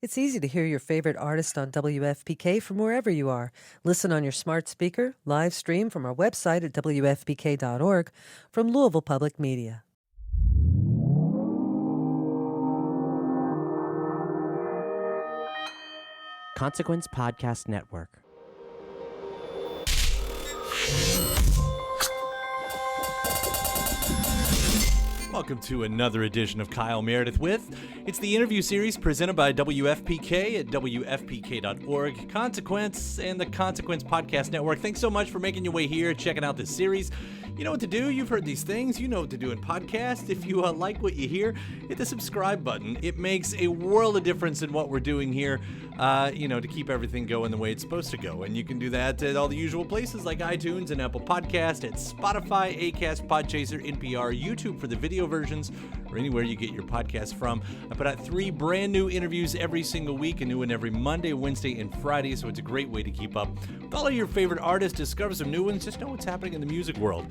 It's easy to hear your favorite artist on WFPK from wherever you are. Listen on your smart speaker, live stream from our website at WFPK.org from Louisville Public Media. Consequence Podcast Network. Welcome to another edition of Kyle Meredith with. It's the interview series presented by WFPK at WFPK.org, Consequence, and the Consequence Podcast Network. Thanks so much for making your way here, checking out this series. You know what to do. You've heard these things. You know what to do in podcasts. If you like what you hear, hit the subscribe button. It makes a world of difference in what we're doing here, to keep everything going the way it's supposed to go. And you can do that at all the usual places like iTunes and Apple Podcast, at Spotify, Acast, Podchaser, NPR, YouTube for the video versions, or anywhere you get your podcasts from. I put out 3 brand new interviews every single week, a new one every Monday, Wednesday, and Friday, so it's a great way to keep up with all of your favorite artists, discover some new ones, just know what's happening in the music world.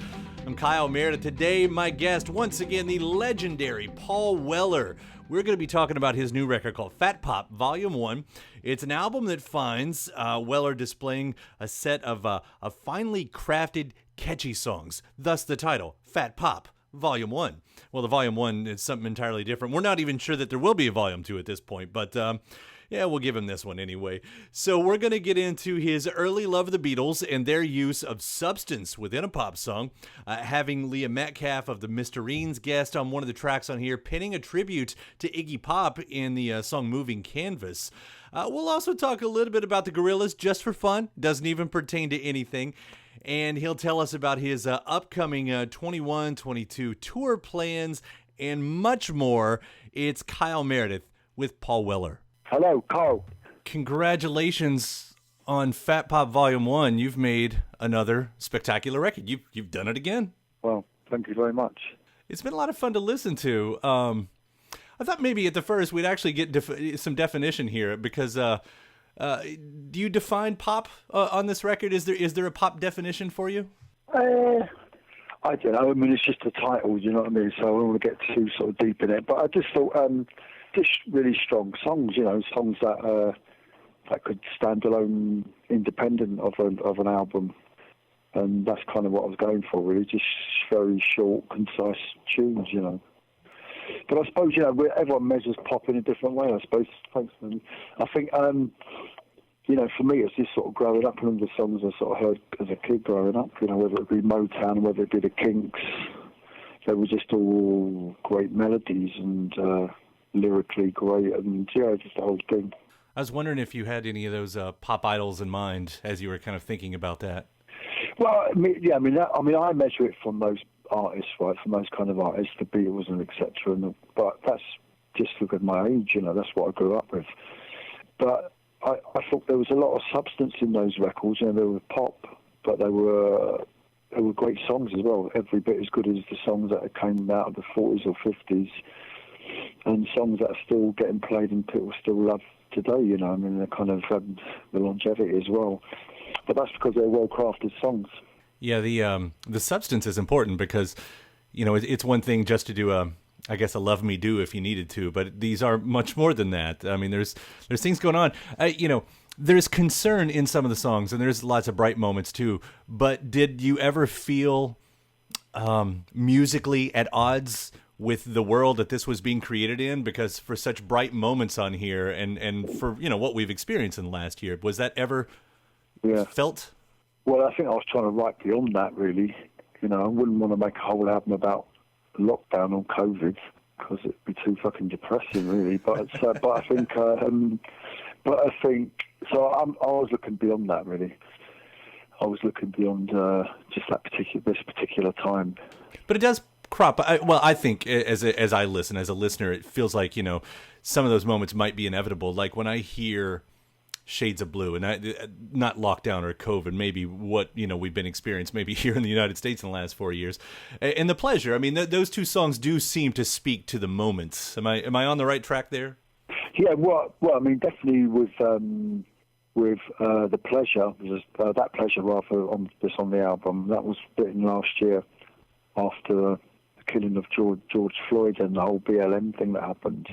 I'm Kyle Meredith. Today, my guest, once again, the legendary Paul Weller. We're going to be talking about his new record called Fat Pop, Volume 1. It's an album that finds Weller displaying a set of finely crafted, catchy songs, thus the title, Fat Pop, Volume 1. Well, the Volume 1 is something entirely different. We're not even sure that there will be a Volume 2 at this point, but yeah, we'll give him this one anyway. So we're going to get into his early love of the Beatles and their use of substance within a pop song, having Leah Metcalfe of the Mysterines guest on one of the tracks on here, penning a tribute to Iggy Pop in the song Moving Canvas. We'll also talk a little bit about the Gorillaz just for fun. Doesn't even pertain to anything. And he'll tell us about his upcoming 21-22 tour plans and much more. It's Kyle Meredith with Paul Weller. Hello, Kyle. Congratulations on Fat Pop Volume 1. You've made another spectacular record. You've done it again. Well, thank you very much. It's been a lot of fun to listen to. I thought maybe at the first we'd actually get some definition here because do you define pop on this record? Is there a pop definition for you? I don't know. I mean, it's just a title, you know what I mean? So I don't want to get too sort of deep in it. But I just thought just really strong songs, songs that could stand alone independent of an album. And that's kind of what I was going for, really. Just very short, concise tunes, But I suppose, everyone measures pop in a different way, I suppose. Thanks, man. I think, for me, it's just sort of growing up, and all the songs I sort of heard as a kid growing up, whether it be Motown, whether it be the Kinks, they were just all great melodies and lyrically great, and just the whole thing. I was wondering if you had any of those pop idols in mind as you were kind of thinking about that. Well, I measure it from those artists, right? From those kind of artists, the Beatles and etc. But that's just look at my age, that's what I grew up with. But I thought there was a lot of substance in those records. They were pop, but they were great songs as well. Every bit as good as the songs that came out of the 40s or 50s, and songs that are still getting played and people still love today. They're kind of the longevity as well. But that's because they're well-crafted songs. Yeah, the substance is important because, it's one thing just to do a Love Me Do if you needed to, but these are much more than that. I mean, there's things going on. There's concern in some of the songs, and there's lots of bright moments too. But did you ever feel musically at odds with the world that this was being created in? Because for such bright moments on here, and for what we've experienced in the last year, was that ever felt? Well, I think I was trying to write beyond that, really. I wouldn't want to make a whole album about lockdown or COVID because it'd be too fucking depressing, really. But I think so. I was looking beyond that, really. I was looking beyond just this particular time. But it does crop. I think as I listen, as a listener, it feels like some of those moments might be inevitable. Like when I hear Shades of Blue, and not lockdown or COVID, maybe what we've been experiencing maybe here in the United States in the last 4 years, and The Pleasure. I mean, those two songs do seem to speak to the moments. Am I on the right track there? Yeah, well, I mean, definitely with The Pleasure, That Pleasure rather on the album, that was written last year after the killing of George Floyd and the whole BLM thing that happened.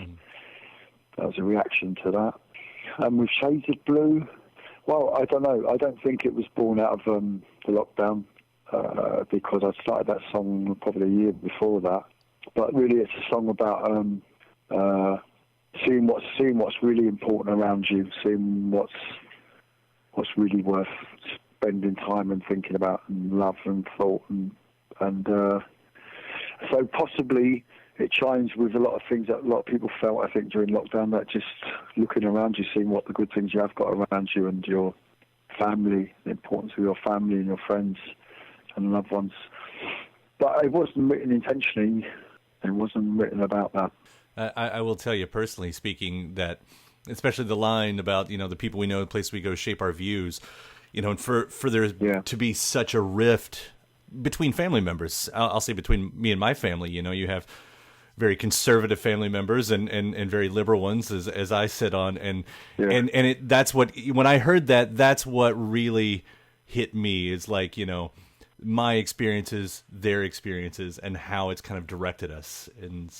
That was a reaction to that. And with Shades of Blue, well, I don't know. I don't think it was born out of the lockdown because I started that song probably a year before that. But really, it's a song about seeing what's really important around you, seeing what's really worth spending time and thinking about, and love and thought, and so possibly it chimes with a lot of things that a lot of people felt, I think, during lockdown, that just looking around you, seeing what the good things you have got around you and your family, the importance of your family and your friends and loved ones. But it wasn't written intentionally. It wasn't written about that. I will tell you personally speaking that, especially the line about, the people we know, the place we go shape our views, and for there to be such a rift between family members, I'll say between me and my family, you have very conservative family members and very liberal ones, as I sit on, and that's what, when I heard that, that's what really hit me, is like, my experiences, their experiences, and how it's kind of directed us, and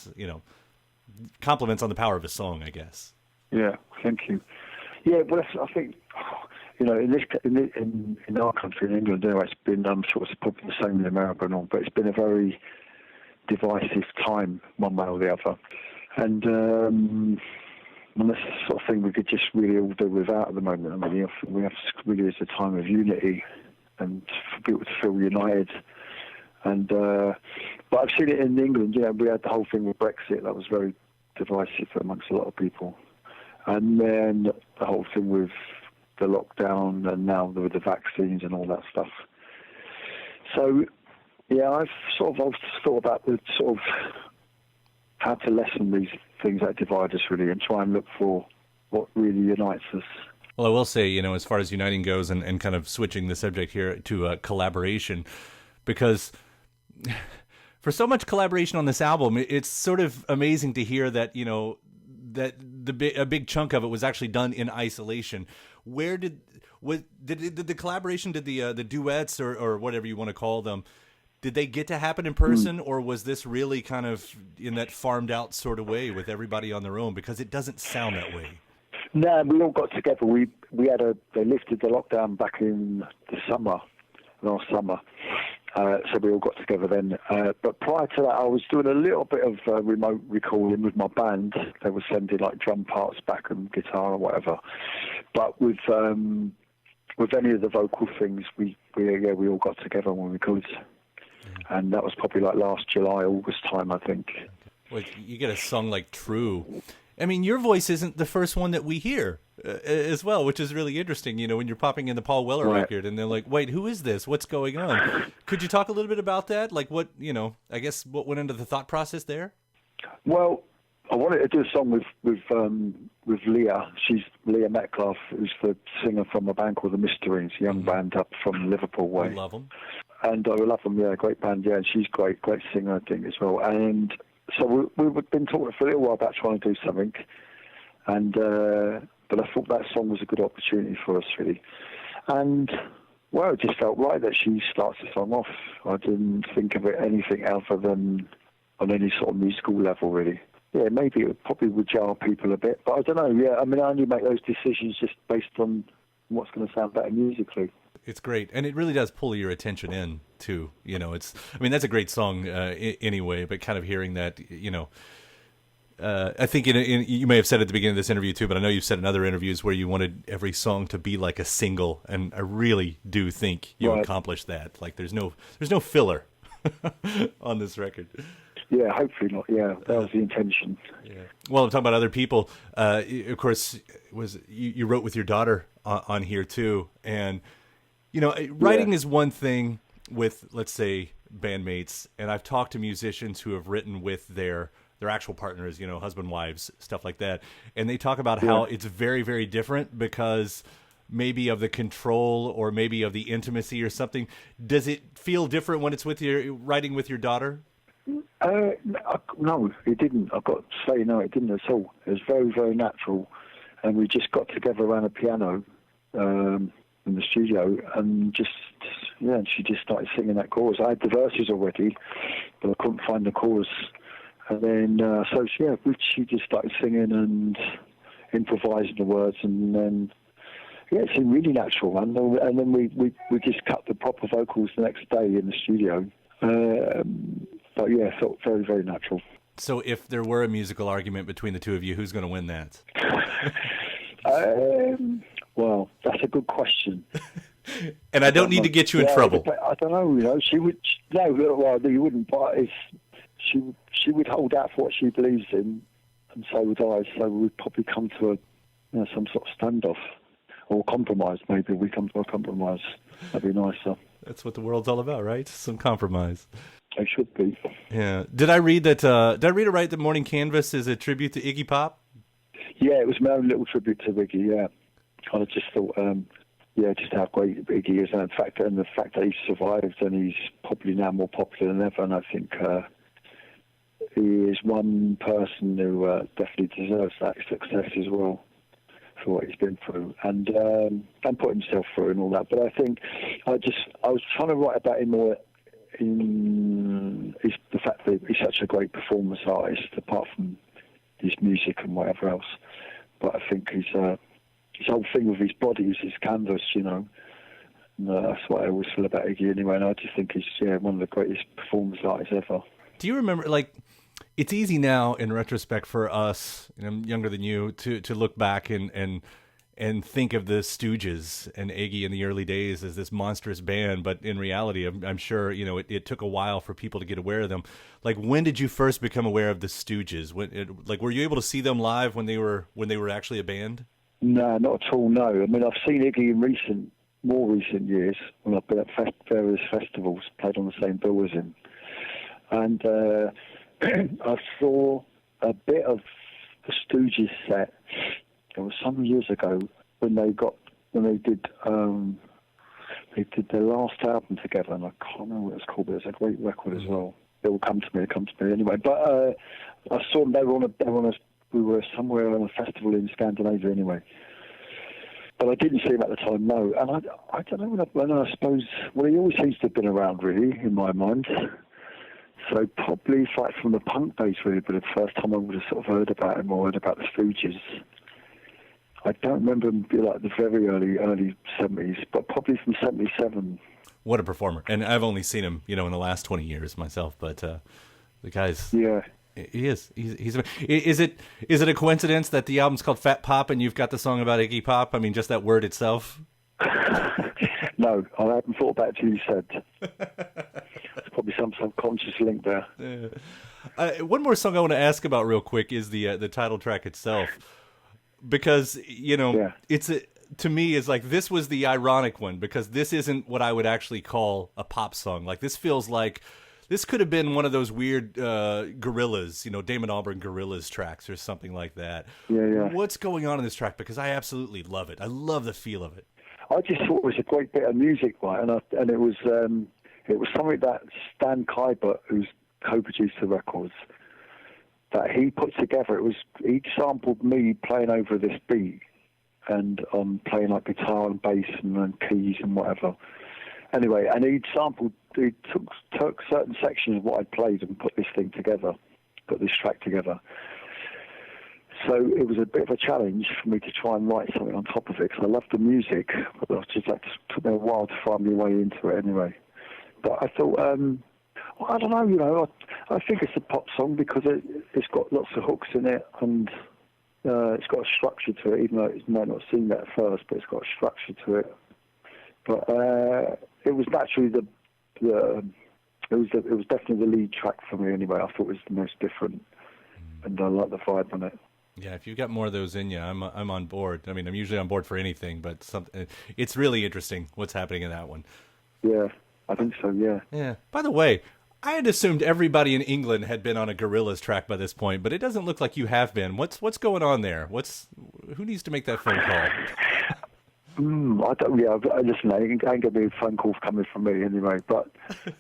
compliments on the power of a song, I guess. Yeah, thank you. Yeah, but I think, in our country, in England, it's been, I'm sure it's probably the same in America and all, but it's been a very divisive time, one way or the other. And that's the sort of thing we could just really all do without at the moment. I mean, we have really, it's a time of unity and for people to feel united. And but I've seen it in England. We had the whole thing with Brexit that was very divisive amongst a lot of people, and then the whole thing with the lockdown, and now with the vaccines and all that stuff. So, I've sort of also thought about the sort of how to lessen these things that divide us, really, and try and look for what really unites us. Well, I will say, as far as uniting goes, and kind of switching the subject here to collaboration, because for so much collaboration on this album, it's sort of amazing to hear that, that a big chunk of it was actually done in isolation. Where did the collaboration, did the duets or whatever you want to call them, did they get to happen in person, or was this really kind of in that farmed out sort of way with everybody on their own? Because it doesn't sound that way. No, we all got together. They lifted the lockdown back in the last summer. So we all got together then. But prior to that, I was doing a little bit of remote recording with my band. They were sending like drum parts back and guitar or whatever. But with any of the vocal things, we all got together when we could. And that was probably like last July, August time, I think. Well, you get a song like True. I mean, your voice isn't the first one that we hear as well, which is really interesting, when you're popping in the Paul Weller record and they're like, wait, who is this? What's going on? Could you talk a little bit about that? Like what, I guess what went into the thought process there? Well, I wanted to do a song with Leah. She's Leah Metcalfe, who's the singer from a band called the Mysterines, a young band up from Liverpool way. I love them. And I love them, great band, and she's great singer, I think, as well. And so we've been talking for a little while about trying to do something, and but I thought that song was a good opportunity for us, really. And, well, it just felt right that she starts the song off. I didn't think of it anything other than on any sort of musical level, really. Yeah, maybe it probably would jar people a bit, but I don't know. I mean, I only make those decisions just based on what's going to sound better musically. It's great, and it really does pull your attention in too. That's a great song anyway. But kind of hearing that, I think you may have said at the beginning of this interview too, but I know you've said in other interviews where you wanted every song to be like a single, and I really do think you accomplished that. Like, there's no filler on this record. Yeah, hopefully not. Yeah, that was the intention. Yeah. Well, I'm talking about other people. Of course, you wrote with your daughter on here too, and. Writing is one thing with, let's say, bandmates, and I've talked to musicians who have written with their actual partners, husband, wives, stuff like that, and they talk about how it's very, very different because maybe of the control or maybe of the intimacy or something. Does it feel different when it's writing with your daughter? No, it didn't. I've got to say, no, it didn't at all. It was very, very natural, and we just got together around a piano. In the studio, and she just started singing that chorus. I had the verses already, but I couldn't find the chorus. And then, she just started singing, and improvising the words, and then yeah, it seemed really natural. And then we just cut the proper vocals the next day in the studio. But yeah, it felt very, very natural. So if there were a musical argument between the two of you, who's going to win that? Well, that's a good question. And I don't need to get you in trouble. I don't know. She would. No, well, you wouldn't. But she would hold out for what she believes in, and so would I. So we'd probably come to some sort of standoff or compromise. Maybe we come to a compromise. That'd be nicer. That's what the world's all about, right? Some compromise. It should be. Yeah. Did I read that? Did I read it right? That Morning Canvas is a tribute to Iggy Pop. Yeah, it was my own little tribute to Iggy. Yeah, I just thought, just how great Iggy is, and the fact that he survived and he's probably now more popular than ever. And I think he is one person who definitely deserves that success as well for what he's been through and put himself through and all that. But I think I was trying to write about him more in the fact that he's such a great performance artist, apart from his music and whatever else. But I think his whole thing with his body is his canvas, And, that's what I always feel about Iggy anyway. And I just think he's one of the greatest performance artists ever. Do you remember, it's easy now in retrospect for us, and I'm younger than you, to look back and think of the Stooges and Iggy in the early days as this monstrous band, but in reality, I'm sure it took a while for people to get aware of them. When did you first become aware of the Stooges? Were you able to see them live when they were actually a band? No, not at all. No, I mean I've seen Iggy in more recent years when I've been at various festivals, played on the same bill as him, and I saw a bit of the Stooges set. It was some years ago when they did their last album together, and I can't remember what it was called, but it was a great record as well. It will come to me anyway. But I saw them. We were somewhere on a festival in Scandinavia anyway. But I didn't see him at the time, no. And I don't know when I suppose. Well, he always seems to have been around, really, in my mind. So probably from the punk days, really, but the first time I would have sort of heard about him or heard about the Stooges. I don't remember him be the very early 70s, but probably from 77. What a performer. And I've only seen him, in the last 20 years myself, but the guy's... Yeah. He is. He's. Is it a coincidence that the album's called Fat Pop and you've got the song about Iggy Pop? I mean, just that word itself? No, I haven't thought about it till you said. There's probably some subconscious link there. One more song I want to ask about real quick is the title track itself. Because, it's to me, it's this was the ironic one, because this isn't what I would actually call a pop song. This feels like this could have been one of those weird Gorillaz, Damon Albarn Gorillaz tracks or something like that. Yeah. What's going on in this track? Because I absolutely love it. I love the feel of it. I just thought it was a great bit of music, right? And it was something that Stan Kybert, who's co-produced the records, that he put together. He sampled me playing over this beat and playing guitar and bass and keys and whatever. Anyway, and he took certain sections of what I'd played and put this track together. So it was a bit of a challenge for me to try and write something on top of it, because I loved the music, but it just took me a while to find my way into it anyway. But I thought, I don't know, I think it's a pop song because it's got lots of hooks in it, and it's got a structure to it, even though it might not seem that at first, but it's got a structure to it. But it was naturally it was definitely the lead track for me anyway. I thought it was the most different, and I like the vibe on it. Yeah, if you've got more of those in you, I'm on board. I mean, I'm usually on board for anything, but it's really interesting what's happening in that one. Yeah, I think so. Yeah. Yeah. By the way, I had assumed everybody in England had been on a Gorillaz track by this point, but it doesn't look like you have been. What's going on there? Who needs to make that phone call? I don't. Yeah, listen, ain't gonna be a phone call coming from me anyway. But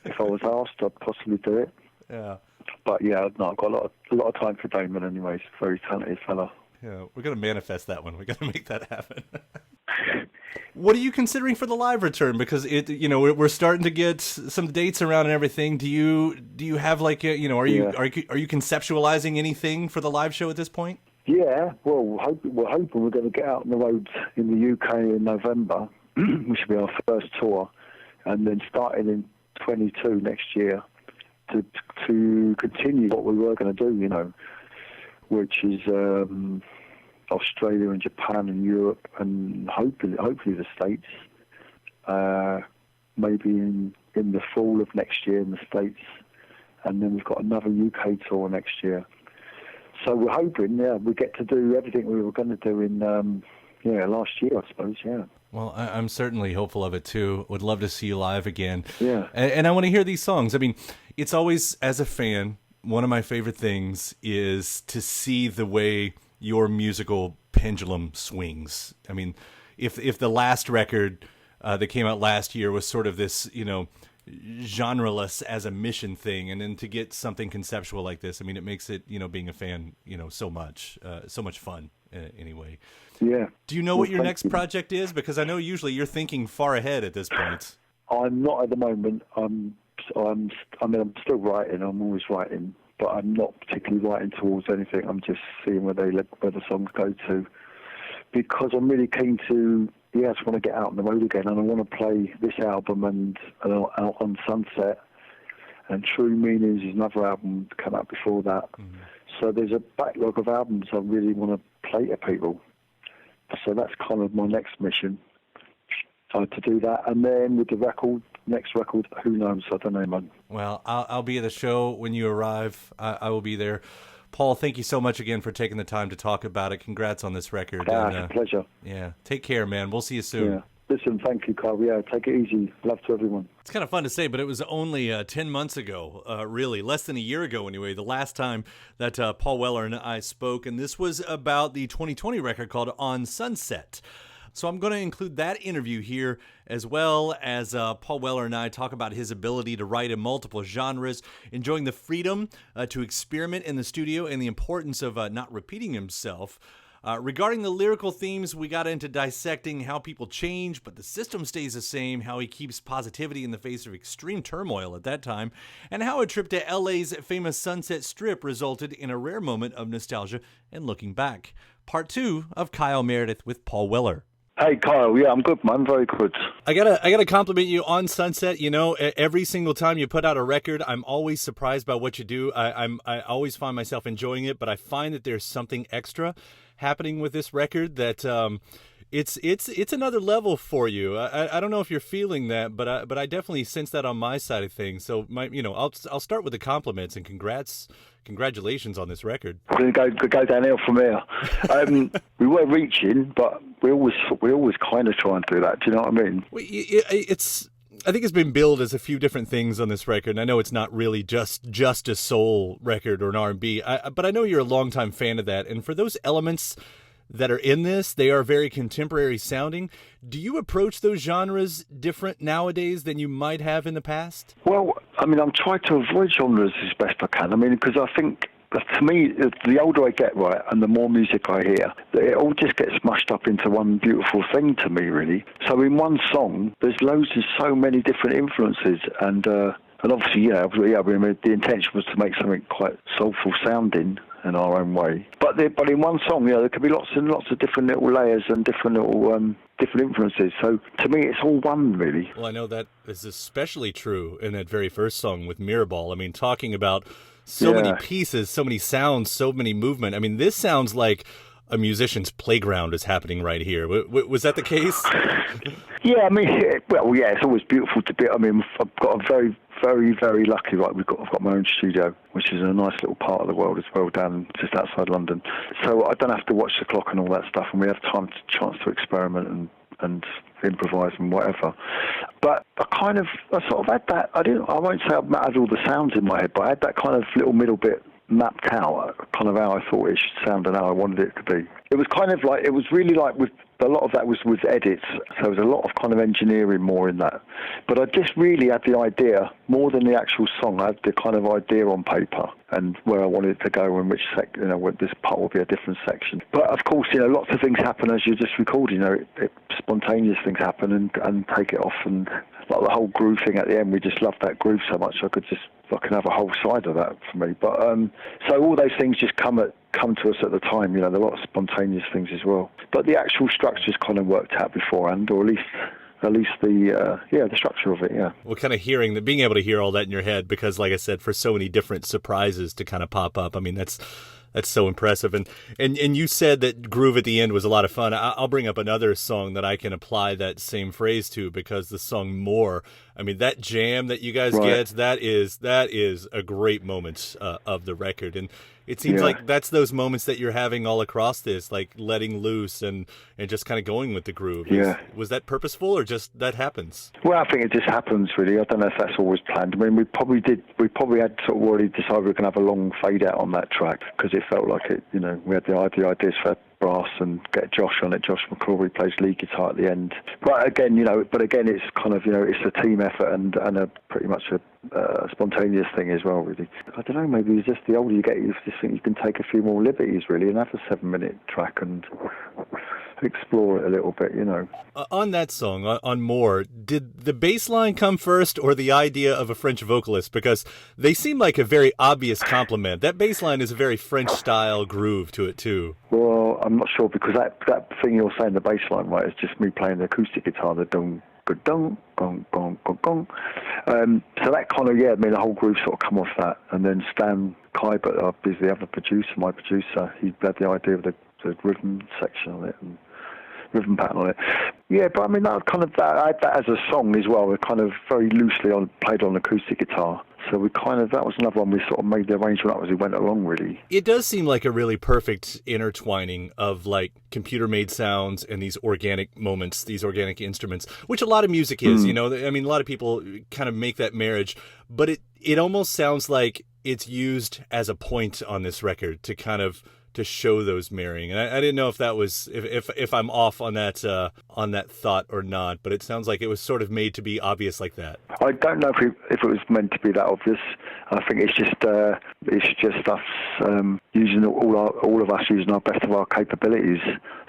if I was asked, I'd possibly do it. Yeah. But yeah, no, I've got a lot of time for Damon anyway. He's a very talented fella. Yeah, we're gonna manifest that one. We're gonna make that happen. What are you considering for the live return? Because we're starting to get some dates around and everything. Do you have are you conceptualizing anything for the live show at this point? Yeah, well, we're hoping we're going to get out on the road in the UK in November, which will be our first tour, and then starting in 22 next year to continue what we were going to do, you know, which is Australia and Japan and Europe and hopefully the States. Maybe in the fall of next year in the States, and then we've got another UK tour next year. So we're hoping, we get to do everything we were going to do in, last year, I suppose, yeah. Well, I'm certainly hopeful of it, too. Would love to see you live again. Yeah. And I want to hear these songs. I mean, it's always, as a fan, one of my favorite things is to see the way your musical pendulum swings. I mean, if the last record that came out last year was sort of this, genreless as a mission thing, and then to get something conceptual like this, I mean, it makes it, being a fan, so much fun anyway. Yeah. Do you know what your next project is? Because I know usually you're thinking far ahead at this point. I'm not at the moment. I'm still writing. I'm always writing, but I'm not particularly writing towards anything. I'm just seeing where the songs go to, because I'm really keen to. I just want to get out on the road again, and I want to play this album and out on Sunset. And True Meanings is another album that came out before that. Mm-hmm. So there's a backlog of albums I really want to play to people. So that's kind of my next mission, to do that. And then with the next record, who knows? I don't know, man. Well, I'll be at the show when you arrive. I will be there. Paul, thank you so much again for taking the time to talk about it. Congrats on this record. It's a pleasure. Yeah. Take care, man. We'll see you soon. Yeah. Listen, thank you, Kyle. Yeah, take it easy. Love to everyone. It's kind of fun to say, but it was only 10 months ago, really, less than a year ago anyway, the last time that Paul Weller and I spoke, and this was about the 2020 record called On Sunset. So I'm going to include that interview here, as well as Paul Weller and I talk about his ability to write in multiple genres, enjoying the freedom to experiment in the studio, and the importance of not repeating himself. Regarding the lyrical themes, we got into dissecting how people change, but the system stays the same, how he keeps positivity in the face of extreme turmoil at that time, and how a trip to LA's famous Sunset Strip resulted in a rare moment of nostalgia and looking back. Part 2 of Kyle Meredith with Paul Weller. Hey, Kyle. Yeah, I'm good, man. Very good. I gotta compliment you on Sunset. Every single time you put out a record, I'm always surprised by what you do. I always find myself enjoying it, but I find that there's something extra happening with this record that it's another level for you. I don't know if you're feeling that, but I definitely sense that on my side of things. So I'll start with the compliments and congratulations on this record. We're going to go downhill from here. We were reaching, but we always kind of try and do that. Do you know what I mean? I think it's been billed as a few different things on this record. And I know it's not really just a soul record or an R&B, but I know you're a longtime fan of that. And for those elements that are in this, they are very contemporary sounding. Do you approach those genres different nowadays than you might have in the past? Well, I mean, I'm trying to avoid genres as best I can. I mean, because I think, to me, the older I get, right, and the more music I hear, it all just gets smashed up into one beautiful thing to me, really. So in one song, there's loads of so many different influences, and obviously, the intention was to make something quite soulful sounding in our own way. But in one song, there could be lots and lots of different little layers and different little different influences. So to me, it's all one, really. Well, I know that is especially true in that very first song with Mirrorball. I mean, talking about so many pieces, so many sounds, so many movement. I mean, this sounds like a musician's playground is happening right here. Was that the case? Yeah, I mean, it's always beautiful to be. I mean, I've got a very, very, very lucky, right? I've got my own studio, which is in a nice little part of the world as well, down just outside London. So I don't have to watch the clock and all that stuff, and we have chance to experiment and improvise and whatever. But I sort of had that. I won't say I've had all the sounds in my head, but I had that kind of little middle bit mapped out, kind of how I thought it should sound and how I wanted it to be. It was kind of like, it was really like with a lot of that was with edits, so there was a lot of kind of engineering more in that. But I just really had the idea, more than the actual song, I had the kind of idea on paper and where I wanted it to go and which this part will be a different section. But of course, lots of things happen as you're just recording, spontaneous things happen and take it off and like the whole groove thing at the end. We just loved that groove so much. I can have a whole side of that for me. But so all those things just come to us at the time. There are a lot of spontaneous things as well. But the actual structure's kind of worked out beforehand, or at least the structure of it, yeah. Well, kind of being able to hear all that in your head, because like I said, for so many different surprises to kind of pop up. I mean, that's so impressive. And you said that groove at the end was a lot of fun. I'll bring up another song that I can apply that same phrase to, because the song More, I mean, that jam that you guys get, that is a great moment of the record. And it seems like that's those moments that you're having all across this, like letting loose and just kind of going with the groove. Was that purposeful, or just that happens? Well, I think it just happens, really. I don't know if that's always planned. I mean, we probably had sort of already decided we were going to have a long fade out on that track, because it felt like it, we had the ideas for brass and get Josh on it. Josh McCrory plays lead guitar at the end. But again, it's kind of, it's a team effort and a pretty much a spontaneous thing as well, really. I don't know, maybe it's just the older you get, you just think you can take a few more liberties, really, and have a 7-minute track and explore it a little bit, On that song, on More, did the bass line come first, or the idea of a French vocalist? Because they seem like a very obvious compliment. That bass line is a very French-style groove to it, too. Well, I'm not sure, because that thing you're saying, the bass line, right, is just me playing the acoustic guitar, the dong, dong, gong, gong, gong, gong. So that kind of, the whole groove sort of come off that. And then Stan Kybert is the other producer, my producer. He had the idea of the rhythm section on it and rhythm pattern on it. Yeah, but I mean, I had that as a song as well. We kind of very loosely played on acoustic guitar. So that was another one we sort of made the arrangement up as we went along, really. It does seem like a really perfect intertwining of like computer-made sounds and these organic moments, these organic instruments, which a lot of music is, I mean, a lot of people kind of make that marriage, but it almost sounds like it's used as a point on this record to kind of to show those marrying. And I didn't know if that was if I'm off on that thought or not, but it sounds like it was sort of made to be obvious like that. I don't know if it was meant to be that obvious. I think it's just us using all of us using our best of our capabilities.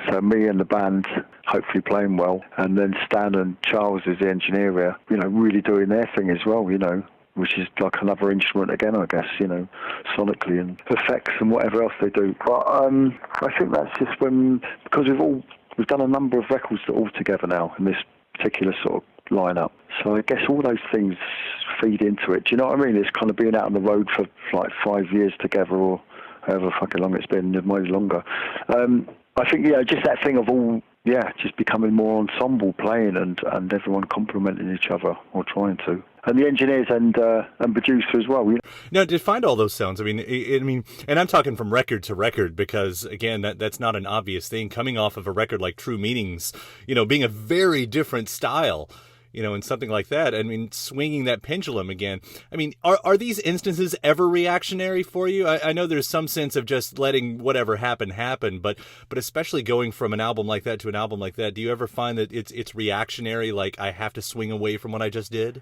So me and the band hopefully playing well, and then Stan and Charles as the engineer here, really doing their thing as well, which is like another instrument again, I guess, sonically and effects and whatever else they do. But I think that's just because we've done a number of records that are all together now in this particular sort of lineup. So I guess all those things feed into it. Do you know what I mean? It's kind of being out on the road for like 5 years together, or however fucking long it's been, maybe longer. I think, just that thing of just becoming more ensemble playing and everyone complimenting each other, or trying to. And the engineers and producer as well. Now, to find all those sounds, I mean, and I'm talking from record to record, because again, that's not an obvious thing. Coming off of a record like True Meanings, being a very different style, and something like that. I mean, swinging that pendulum again. I mean, are these instances ever reactionary for you? I know there's some sense of just letting whatever happen, but especially going from an album like that to an album like that, do you ever find that it's reactionary? Like, I have to swing away from what I just did?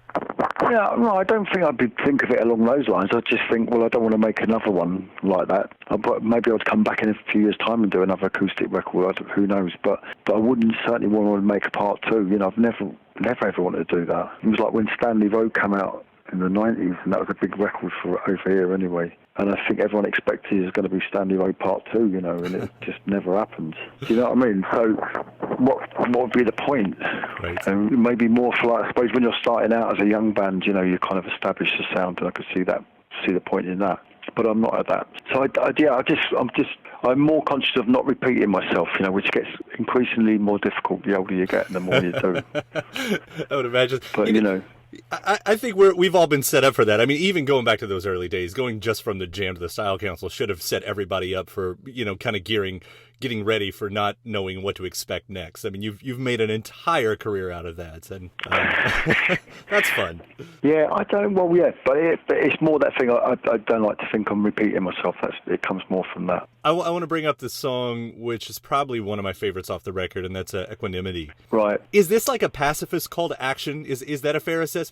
Yeah, no, I don't think I'd think of it along those lines. I just think, well, I don't want to make another one like that. But maybe I'd come back in a few years' time and do another acoustic record. Who knows? But I wouldn't certainly want to make a part two. I've never ever wanted to do that. It was like when Stanley Road came out in the 90s, and that was a big record for over here anyway. And I think everyone expected it was going to be Stanley Road Part 2, and it just never happened. Do you know what I mean? So what would be the point? Right. And maybe more for, like, I suppose when you're starting out as a young band, you kind of establish the sound, and I could see the point in that. But I'm not at that. So I'm more conscious of not repeating myself, which gets increasingly more difficult the older you get and the more you do. I would imagine. But, I think we've all been set up for that. I mean, even going back to those early days, going just from the jam to the Style Council should have set everybody up for, kind of getting ready for not knowing what to expect next. I mean, you've made an entire career out of that, and that's fun. Yeah, but it's more that thing. I don't like to think I'm repeating myself. It comes more from that. I want to bring up the song, which is probably one of my favorites off the record, and that's Equanimity. Right. Is this like a pacifist call to action? Is that a fair assessment?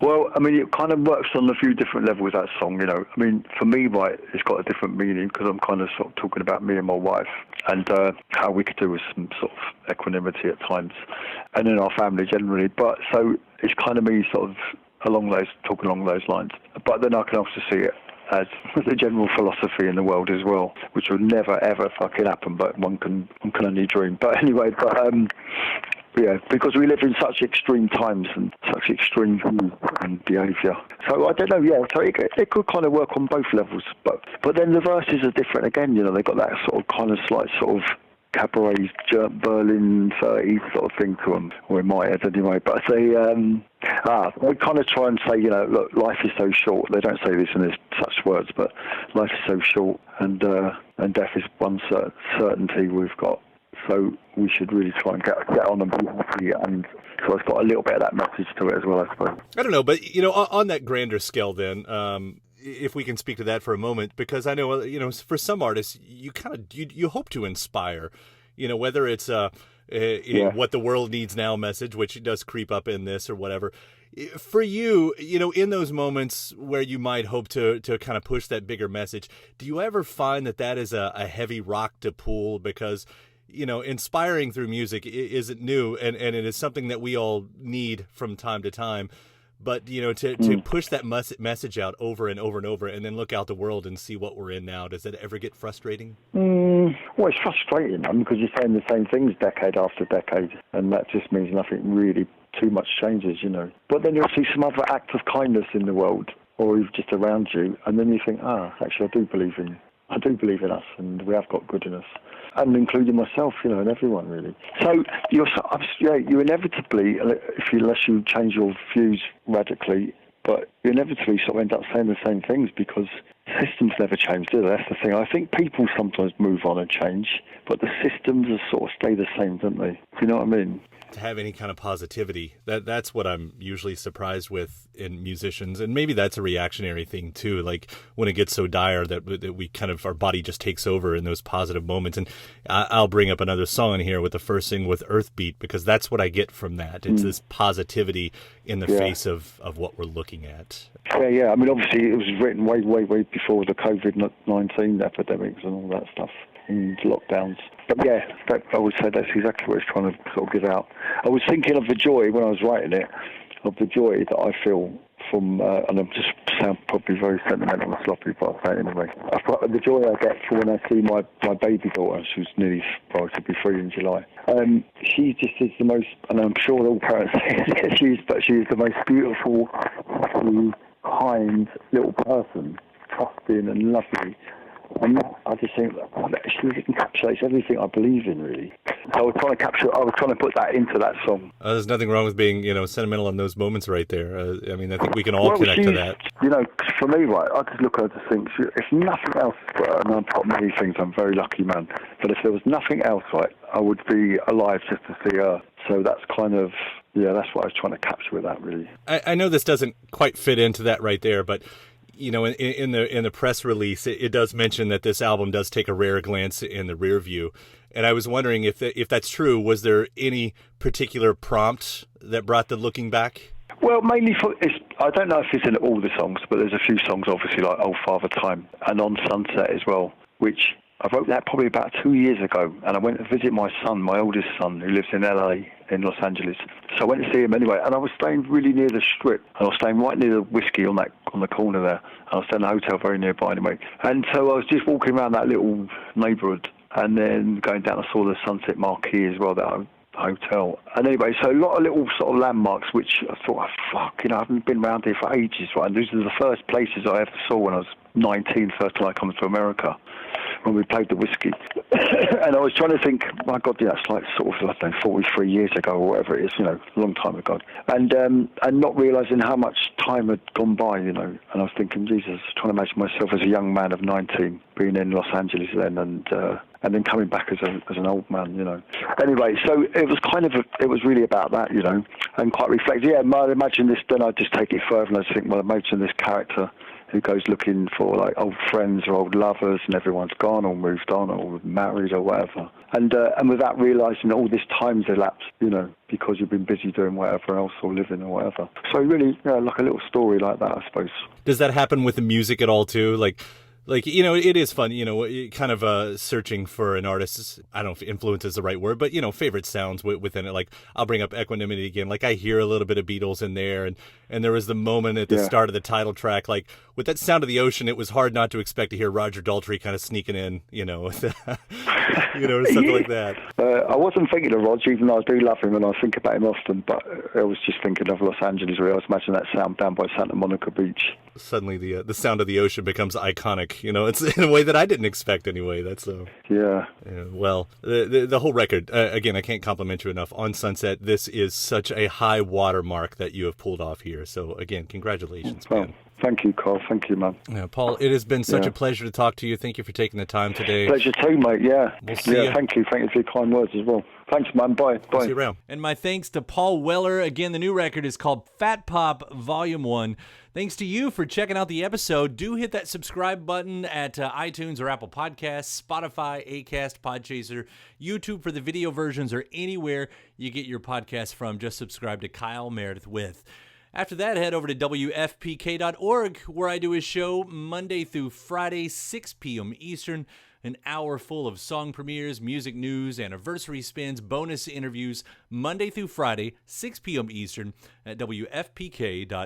Well, I mean, it kind of works on a few different levels, that song, you know. I mean, for me, right, it's got a different meaning because I'm kind of sort of talking about me and my wife and how we could do with some sort of equanimity at times and in our family generally. But so it's kind of me sort of talking along those lines. But then I can also see it as the general philosophy in the world as well, which will never, ever fucking happen, but one can only dream. But anyway, yeah, because we live in such extreme times and such extreme views and behaviour. So I don't know, yeah, so it could kind of work on both levels. But then the verses are different again, you know, they've got that sort of kind of slight sort of cabaret Berlin 30s sort of thing to them, or in my head anyway. But they kind of try and say, you know, look, life is so short. They don't say this in such words, but life is so short and death is one certainty we've got. So we should really try and get on and be happy, and so it's got a little bit of that message to it as well, I suppose. I don't know, but, you know, on that grander scale then, if we can speak to that for a moment, because I know, you know, for some artists, you hope to inspire, you know, whether it's what the world needs now message, which does creep up in this or whatever. For you, you know, in those moments where you might hope to kind of push that bigger message, do you ever find that is a heavy rock to pull? Because, you know, inspiring through music isn't new, and it is something that we all need from time to time. But, you know, to push that message out over and over and over and then look out the world and see what we're in now, does that ever get frustrating? Well, it's frustrating, because you're saying the same things decade after decade, and that just means nothing really too much changes, you know. But then you'll see some other act of kindness in the world, or just around you, and then you think, actually, I do believe in us, and we have got good in us. And including myself, you know, and everyone really. So you inevitably, unless you change your views radically, but you inevitably sort of end up saying the same things because systems never change, do they? That's the thing. I think people sometimes move on and change, but the systems sort of stay the same, don't they? Do you know what I mean? To have any kind of positivity, that's what I'm usually surprised with in musicians, and maybe that's a reactionary thing too, like when it gets so dire that we kind of, our body just takes over in those positive moments. And I'll bring up another song here with the first thing with Earthbeat, because that's what I get from that. It's this positivity in the face of what we're looking at. Yeah, I mean, obviously it was written way before the COVID-19 epidemics and all that stuff and lockdowns. But yeah, I would say that's exactly what it's trying to sort of give out. I was thinking of the joy when I was writing it, of the joy that I feel from, and I'm just sound probably very sentimental and sloppy, but I'll say it anyway. The joy I get from when I see my baby daughter, who's nearly, to be 3 in July. She just is the most, and I'm sure all parents say it, but she's the most beautiful, kind little person, trusting and lovely. And I just think that she encapsulates everything I believe in, really. So I was trying to put that into that song. There's nothing wrong with being, you know, sentimental in those moments right there. I mean, I think we can all connect to that. You know, for me, right, I just look at her to think, if nothing else, and I've got many things, I'm a very lucky man, but if there was nothing else, right, I would be alive just to see her. So that's kind of, that's what I was trying to capture with that, really. I know this doesn't quite fit into that right there, but you know, in the press release, it does mention that this album does take a rare glance in the rear view. And I was wondering if that's true, was there any particular prompt that brought the looking back? Well, mainly I don't know if it's in all the songs, but there's a few songs, obviously, like Old Father Time and On Sunset as well, which I wrote that probably about 2 years ago. And I went to visit my son, my oldest son, who lives in LA, in Los Angeles. So I went to see him anyway, and I was staying really near the Strip. And I was staying right near the Whiskey on the corner there. And I was staying in a hotel very nearby anyway. And so I was just walking around that little neighbourhood, and then going down, I saw the Sunset Marquee as well, that hotel. And anyway, so a lot of little sort of landmarks, which I thought, I haven't been around here for ages, right? And these are the first places I ever saw when I was 19, first time I come to America, when we played the Whiskey. And I was trying to think, my God, it's like sort of, 43 years ago or whatever it is, a long time ago. And not realising how much time had gone by, And I was thinking, Jesus, trying to imagine myself as a young man of 19, being in Los Angeles then, and then coming back as an old man, Anyway, so it was it was really about that, and quite reflective. Yeah, I imagine this, then I'd just take it further and I'd think, well, imagine this character who goes looking for like old friends or old lovers, and everyone's gone or moved on or married or whatever. And without realising that all this time's elapsed, because you've been busy doing whatever else or living or whatever. So really, like a little story like that, I suppose. Does that happen with the music at all too? Like, it is fun, kind of searching for an artist's, I don't know if influence is the right word, but, favorite sounds within it. Like, I'll bring up Equanimity again. Like, I hear a little bit of Beatles in there, and there was the moment at the start of the title track, like, with that Sound of the Ocean, it was hard not to expect to hear Roger Daltrey kind of sneaking in, something like that. I wasn't thinking of Roger, even though I do love him and I think about him often, but I was just thinking of Los Angeles, where I was imagining that sound down by Santa Monica Beach. Suddenly the Sound of the Ocean becomes iconic, it's in a way that I didn't expect anyway. That's yeah. Well, the whole record, again, I can't compliment you enough. On Sunset, this is such a high watermark that you have pulled off here. So again, congratulations, man. Thank you, Carl. Thank you, man. Yeah, Paul, it has been such a pleasure to talk to you. Thank you for taking the time today. Pleasure too, mate. Yeah. We'll see you. Thank you. Thank you for your kind words as well. Thanks, man. Bye. We'll see you around. And my thanks to Paul Weller. Again, the new record is called Fat Pop Volume 1. Thanks to you for checking out the episode. Do hit that subscribe button at iTunes or Apple Podcasts, Spotify, Acast, Podchaser, YouTube for the video versions, or anywhere you get your podcast from. Just subscribe to Kyle Meredith with. After that, head over to WFPK.org, where I do a show Monday through Friday, 6 p.m. Eastern, an hour full of song premieres, music news, anniversary spins, bonus interviews, Monday through Friday, 6 p.m. Eastern, at WFPK.org.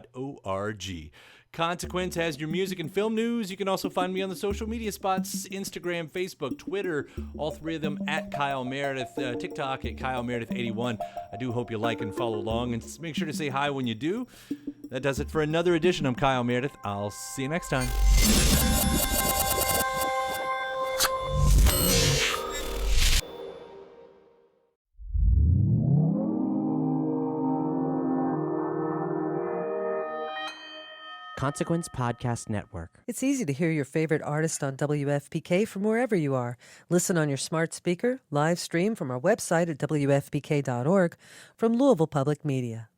Consequence has your music and film news. You can also find me on the social media spots, Instagram, Facebook, Twitter, all three of them at Kyle Meredith, TikTok at Kyle Meredith81. I do hope you like and follow along, and make sure to say hi when you do. That does it for another edition of Kyle Meredith. I'll see you next time. Consequence Podcast Network. It's easy to hear your favorite artist on WFPK from wherever you are. Listen on your smart speaker, live stream from our website at WFPK.org, from Louisville Public Media.